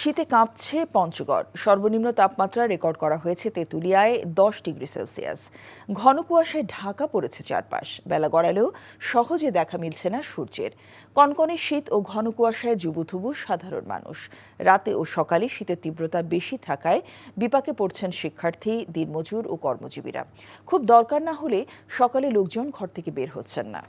শীতে কাঁপছে পঞ্চগড়। সর্বনিম্ন তাপমাত্রা রেকর্ড করা হয়েছে তেঁতুলিয়ায় 10 ডিগ্রি সেলসিয়াস। ঘন কুয়াশায় ঢাকা পড়েছে চারপাশ। বেলা গড়ালেও সহজে দেখা মিলছে না সূর্যের। কনকনে শীত ও ঘন কুয়াশায় জুবুথুবু সাধারণ মানুষ। রাতে ও সকালে শীতের তীব্রতা বেশি থাকায় বিপাকে পড়ছেন শিক্ষার্থী, দিনমজুর ও কর্মজীবীরা। খুব দরকার না হলে সকালে লোকজন ঘর থেকে বের হচ্ছেন না।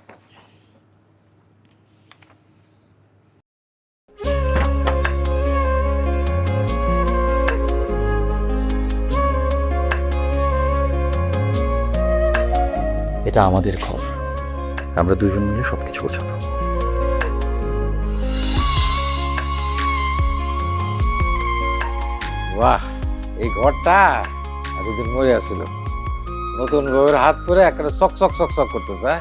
এটা আমাদের ঘর, আমরা দুজন মিলে সবকিছু গোছাবো। বাহ, এই ঘরটা এতদিন মরে আসছিল, নতুন বউয়ের হাত পরে একটা চক চক চক চক করতেছে।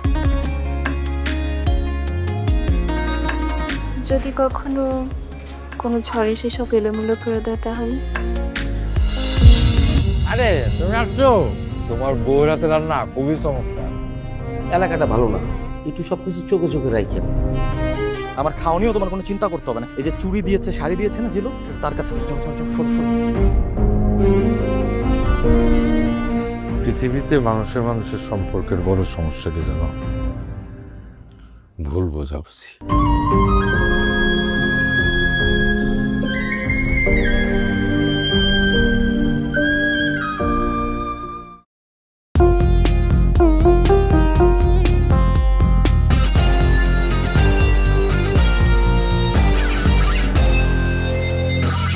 যদি কখনো কোনো ঝড়ে সেসব এলোমেলো করে দেয় তাহলে? আরে তুমি আসছো, তোমার বউয়ের হাতে রান্না খুবই চমৎকার। এলাকাটা ভালো না, একটু সবকিছু চোখে চোখে রাখেন। আমার খাওয়া নিয়েও তোমার কোনো চিন্তা করতে হবে না। এই যে চুড়ি দিয়েছে, শাড়ি দিয়েছে না যেগুলো, তার কাছে যাও যাও যাও, সরো সরো। পৃথিবীতে মানুষের মানুষের সম্পর্কের বড় সমস্যা কি জানো? ভুল বোঝাবুঝি।